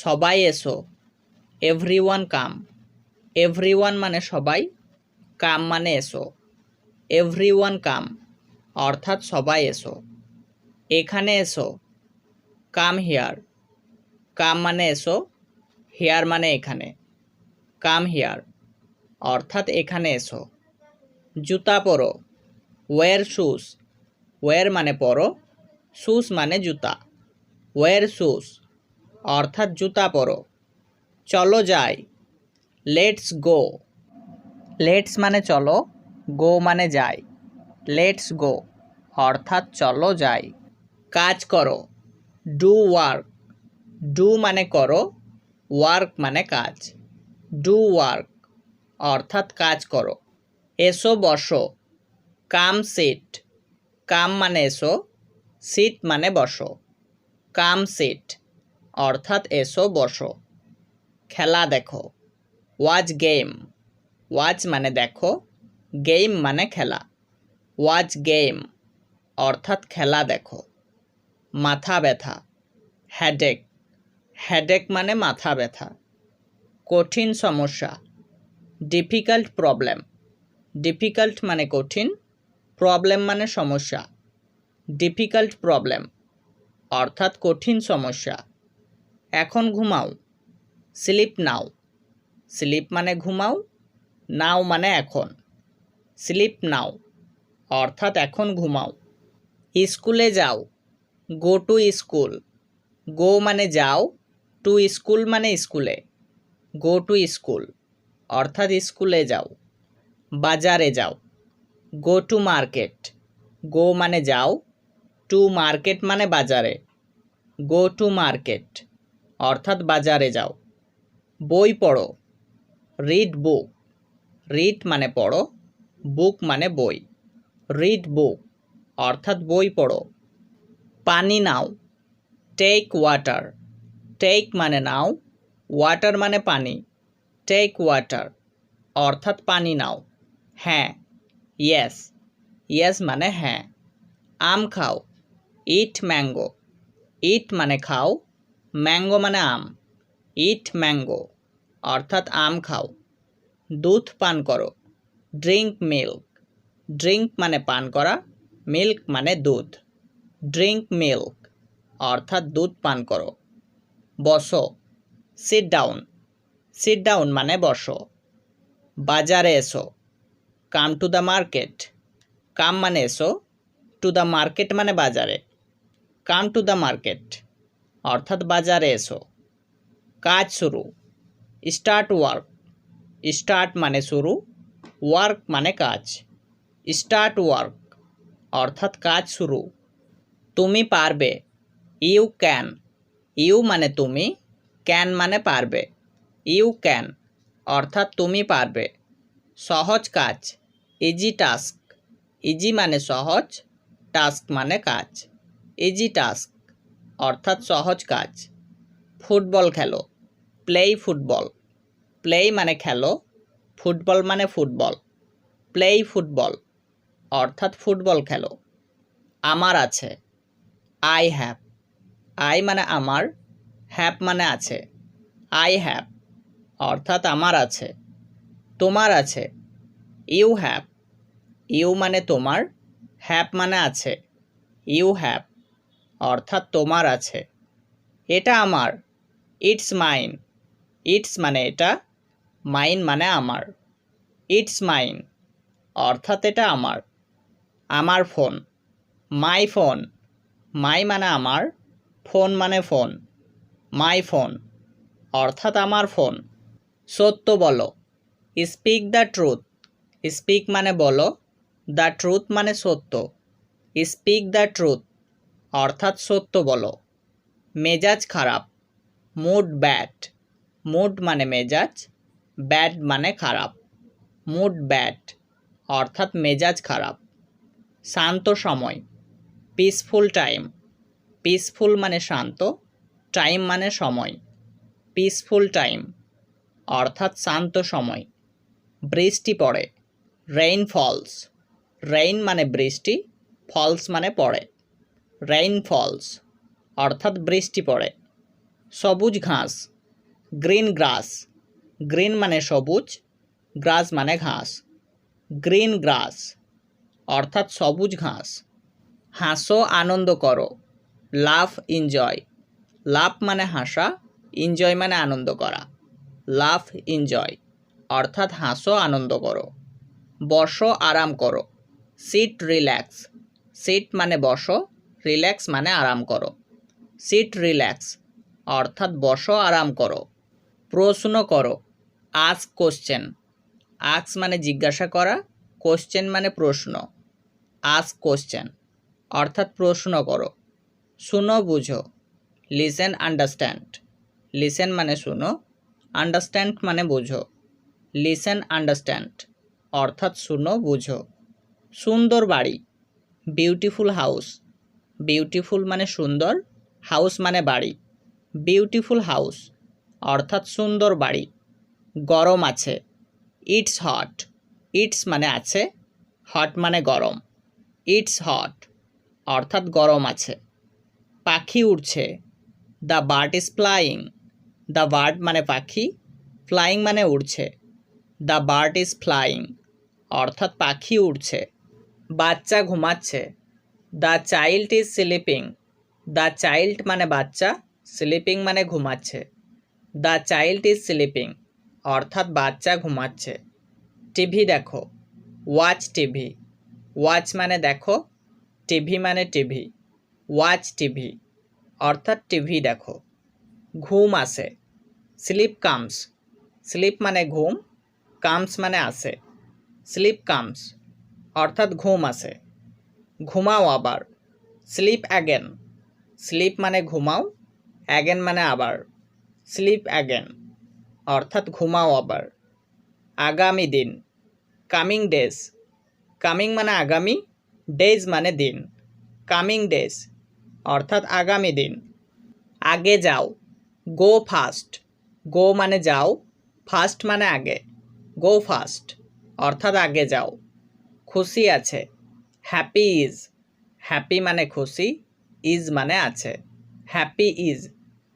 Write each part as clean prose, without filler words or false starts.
সবাই এসো, এভরিওয়ান কাম। এভরিওয়ান মানে সবাই, কাম মানে এসো। এভরিওয়ান কাম অর্থাৎ সবাই এসো। এখানে এসো, কাম হিয়ার। কাম মানে এসো, হিয়ার মানে এখানে। কাম হিয়ার অর্থাৎ এখানে এসো। জুতা পরো, ওয়্যার শুজ। ওয়্যার মানে পরো, শুজ মানে জুতা। ওয়্যার শুজ অর্থাৎ জুতা পরো। চলো যাই, লেটস গো। লেটস মানে চলো, গো মানে যাই। লেটস গো অর্থাৎ চলো যাই। কাজ করো, ডু ওয়ার্ক। ডু মানে করো, ওয়ার্ক মানে কাজ। ডু ওয়ার্ক অর্থাৎ কাজ করো। এসো বসো, কাম সিট। কাম মানে এসো, সিট মানে বসো। কাম সিট অর্থাৎ এসো বসো। খেলা দেখো, ওয়াচ গেম। ওয়াচ মানে দেখো, গেম মানে খেলা। ওয়াচ গেম অর্থাৎ খেলা দেখো। মাথা ব্যথা, হেডেক। হেডেক মানে মাথা ব্যথা। কঠিন সমস্যা, ডিফিকাল্ট প্রবলেম। ডিফিকাল্ট মানে কঠিন, প্রবলেম মানে সমস্যা। ডিফিকাল্ট প্রবলেম অর্থাৎ কঠিন সমস্যা। এখন ঘুমাও, স্লিপ নাও। স্লিপ মানে ঘুমাও, নাও মানে এখন। স্লিপ নাও অর্থাৎ এখন ঘুমাও। স্কুলে যাও, গো টু স্কুল। গো মানে যাও, টু স্কুল মানে স্কুলে। গো টু স্কুল অর্থাৎ স্কুলে যাও। বাজারে যাও, গো টু মার্কেট। গো মানে যাও, টু মার্কেট মানে বাজারে। গো টু মার্কেট অর্থাৎ বাজারে যাও। বই পড়ো, রিড বুক। রিড মানে পড়ো, বুক মানে বই। রিড বুক অর্থাৎ বই পড়ো। পানি নাও, টেক ওয়াটার। টেক মানে নাও, ওয়াটার মানে পানি। টেক ওয়াটার অর্থাৎ পানি নাও। হ্যাঁ, ইয়েস। ইয়েস মানে হ্যাঁ। আম খাও, ইট ম্যাঙ্গো। ইট মানে খাও, ম্যাঙ্গো মানে আম। ইট ম্যাঙ্গো অর্থাৎ আম খাও। দুধ পান করো, ড্রিঙ্ক মিল্ক। ড্রিঙ্ক মানে পান করা, মিল্ক মানে দুধ। ড্রিঙ্ক মিল্ক অর্থাৎ দুধ পান করো। বসো, সিট ডাউন। সিট ডাউন মানে বসো। বাজারে এসো, কাম টু দ্য মার্কেট। কাম মানে এসো, টু দ্য মার্কেট মানে বাজারে। কাম টু দ্য মার্কেট অর্থাৎ বাজারে এসো। কাজ শুরু, স্টার্ট ওয়ার্ক। স্টার্ট মানে শুরু, ওয়ার্ক মানে কাজ। স্টার্ট ওয়ার্ক অর্থাৎ কাজ শুরু। তুমি পারবে, ইউ ক্যান। ইউ মানে তুমি, ক্যান মানে পারবে। ইউ ক্যান অর্থাৎ তুমি পারবে। সহজ কাজ, ইজি টাস্ক। ইজি মানে সহজ, টাস্ক মানে কাজ। ইজি টাস্ক অর্থাৎ সহজ কাজ। ফুটবল খেলো, প্লেই ফুটবল। প্লেই মানে খেলো, ফুটবল মানে ফুটবল। প্লেই ফুটবল অর্থাৎ ফুটবল খেলো। আমার আছে, আই হ্যাভ। আই মানে আমার, হ্যাভ মানে আছে। আই হ্যাভ অর্থাৎ আমার আছে। তোমার আছে, ইউ হ্যাভ। ইউ মানে তোমার, হ্যাভ মানে আছে। ইউ হ্যাভ অর্থাৎ তোমার আছে। এটা আমার, ইটস মাইন। ইটস মানে এটা, মাইন মানে আমার। ইটস মাইন অর্থাৎ এটা আমার। আমার ফোন, মাই ফোন। মাই মানে আমার, ফোন মানে ফোন। মাই ফোন অর্থাৎ আমার ফোন। সত্য বলো, স্পিক দ্য ট্রুথ। স্পিক মানে বলো, দ্য ট্রুথ মানে সত্য। স্পিক দ্য ট্রুথ অর্থাৎ সত্য বলো। মেজাজ খারাপ, মুড ব্যাড। মুড মানে মেজাজ, ব্যাড মানে খারাপ। মুড ব্যাড অর্থাৎ মেজাজ খারাপ। শান্ত সময়, পিসফুল টাইম। পিসফুল মানে শান্ত, টাইম মানে সময়। পিসফুল টাইম অর্থাৎ শান্ত সময়। বৃষ্টি পড়ে, রেইন ফলস। রেইন মানে বৃষ্টি, ফলস মানে পড়ে। রেইন ফলস অর্থাৎ বৃষ্টি পড়ে। সবুজ ঘাস, গ্রিন গ্রাস। গ্রিন মানে সবুজ, গ্রাস মানে ঘাস। গ্রিন গ্রাস অর্থাৎ সবুজ ঘাস। হাসো আনন্দ করো, লাভ এনজয়। লাভ মানে হাসা, এনজয় মানে আনন্দ করা। লাভ এনজয় অর্থাৎ হাসো আনন্দ করো। বসো আরাম করো, সিট রিল্যাক্স। সিট মানে বসো, রিল্যাক্স মানে আরাম করো। সিট রিল্যাক্স অর্থাৎ বসো আরাম করো। প্রশ্ন করো, আস্ক কোশ্চেন। আস্ক মানে জিজ্ঞাসা করা, কোশ্চেন মানে প্রশ্ন। আস্ক কোশ্চেন অর্থাৎ প্রশ্ন করো। শুনো বুঝো, লিসেন আন্ডারস্ট্যান্ড। লিসেন মানে শুনো, আন্ডারস্ট্যান্ড মানে বুঝো। লিসেন আন্ডারস্ট্যান্ড অর্থাৎ শুনো বুঝো। সুন্দর বাড়ি, বিউটিফুল হাউস। বিউটিফুল মানে সুন্দর, হাউস মানে বাড়ি। বিউটিফুল হাউস অর্থাৎ সুন্দর বাড়ি। গরম আছে, ইটস হট। ইটস মানে আছে, হট মানে গরম। ইটস হট অর্থাৎ গরম আছে। পাখি উড়ছে, the bird is flying. The bird মানে পাখি, ফ্লাইং মানে উড়ছে। দ্য বার্ড ইজ ফ্লাইং অর্থাৎ পাখি উড়ছে। বাচ্চা ঘুমাচ্ছে, the child is sleeping. The child মানে বাচ্চা, স্লিপিং মানে ঘুমাচ্ছে। দ্য চাইল্ড ইজ স্লিপিং অর্থাৎ বাচ্চা ঘুমাচ্ছে। টিভি দেখো, ওয়াচ টিভি। ওয়াচ মানে দেখো, টিভি মানে টিভি। ওয়াচ টিভি অর্থাৎ টিভি দেখো। ঘুম আসে, স্লিপ কামস। স্লিপ মানে ঘুম, কামস মানে আসে। স্লিপ কামস অর্থাৎ ঘুম আসে। ঘুমাও আবার, স্লিপ অ্যাগেন। স্লিপ মানে ঘুমাও, অ্যাগেন মানে আবার। স্লিপ অ্যাগেন অর্থাৎ ঘুমাও আবার। আগামী দিন, কামিং ডেজ। কামিং মানে আগামী, ডেজ মানে দিন। কামিং ডেজ অর্থাৎ আগামী দিন। আগে যাও, গো ফাস্ট। গো মানে যাও, ফাস্ট মানে আগে। গো ফাস্ট অর্থাৎ আগে যাও। খুশি আছে, হ্যাপি ইজ। হ্যাপি মানে খুশি, ইজ মানে আছে। হ্যাপি ইজ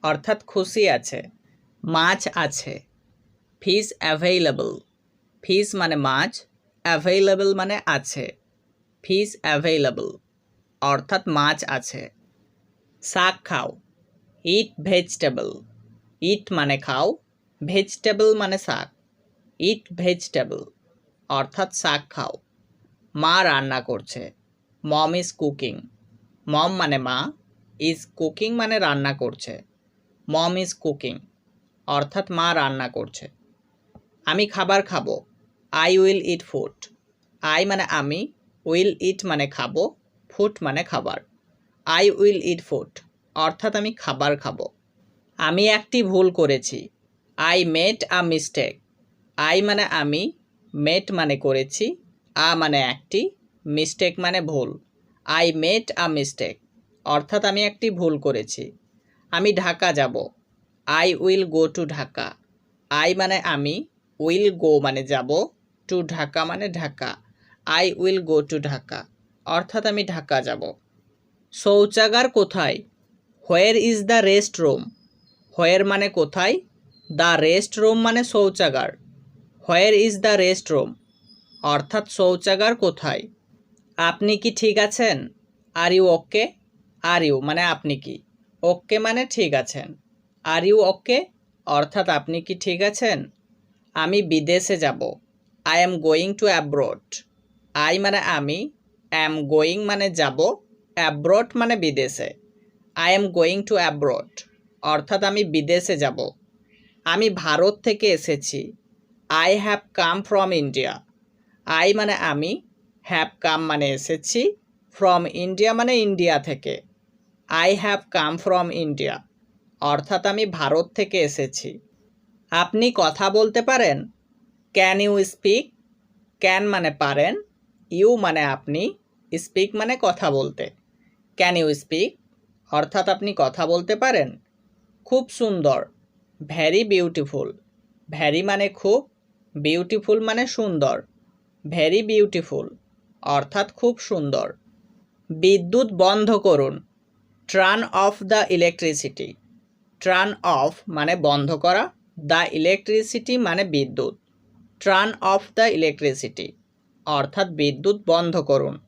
অর্থাৎ খুশি আছে। মাছ আছে, ফিশ অ্যাভেইলেবল। ফিশ মানে মাছ, অ্যাভেইলেবল মানে আছে। ফিশ অ্যাভেইলেবল অর্থাৎ মাছ আছে। শাক খাও, ইট ভেজিটেবল। ইট মানে খাও, ভেজিটেবল মানে শাক। ইট ভেজিটেবল অর্থাৎ শাক খাও। মা রান্না করছে, মম ইজ কুকিং। মম মানে মা, ইজ কুকিং মানে রান্না করছে। মম ইজ কুকিং অর্থাৎ মা রান্না করছে। আমি খাবার খাবো, I will eat food. I মানে আমি, উইল ইট মানে খাবো, ফুড মানে খাবার। আই উইল ইট ফুড অর্থাৎ আমি খাবার খাবো। আমি একটি ভুল করেছি, I made a mistake. I মানে আমি, মেড মানে করেছি, আ মানে একটি, মিস্টেক মানে ভুল। আই মেড আ মিস্টেক অর্থাৎ আমি একটি ভুল করেছি। আমি ঢাকা যাব, I will go to Dhaka. I মানে আমি, উইল গো মানে যাব, টু ঢাকা মানে Dhaka. I will go to Dhaka অর্থাৎ আমি ঢাকা যাব। শৌচাগার কোথায়, where is the restroom. Where মানে কোথায়, দ্য রেস্ট রুম মানে শৌচাগার। Where is the restroom অর্থাৎ শৌচাগার কোথায়। আপনি কি ঠিক আছেন, are you okay. Are you মানে আপনি কি, ওকে মানে ঠিক আছেন। আর ইউ ওকে অর্থাৎ আপনি কি ঠিক আছেন। আমি বিদেশে যাব, I am going to abroad. I মানে আমি, অ্যাম গোয়িং মানে যাব, অ্যাব্রড মানে বিদেশে। I am going to abroad অর্থাৎ আমি বিদেশে যাব। আমি ভারত থেকে এসেছি, I have come from India. I মানে আমি, হ্যাভ কাম মানে এসেছি, ফ্রম ইন্ডিয়া মানে ইন্ডিয়া থেকে। I have come from India অর্থাৎ আমি ভারত থেকে এসেছি। আপনি কথা বলতে পারেন, ক্যান ইউ স্পিক। ক্যান মানে পারেন, ইউ মানে আপনি, স্পিক মানে কথা বলতে। ক্যান ইউ স্পিক অর্থাৎ আপনি কথা বলতে পারেন। খুব সুন্দর, ভ্যারি বিউটিফুল। ভ্যারি মানে খুব, বিউটিফুল মানে সুন্দর। ভ্যারি বিউটিফুল অর্থাৎ খুব সুন্দর। বিদ্যুৎ বন্ধ করুন, turn off the electricity. Turn off মানে বন্ধ করা, দ্য ইলেকট্রিসিটি মানে বিদ্যুৎ। টার্ন অফ দ্য ইলেকট্রিসিটি অর্থাৎ বিদ্যুৎ বন্ধ করুন।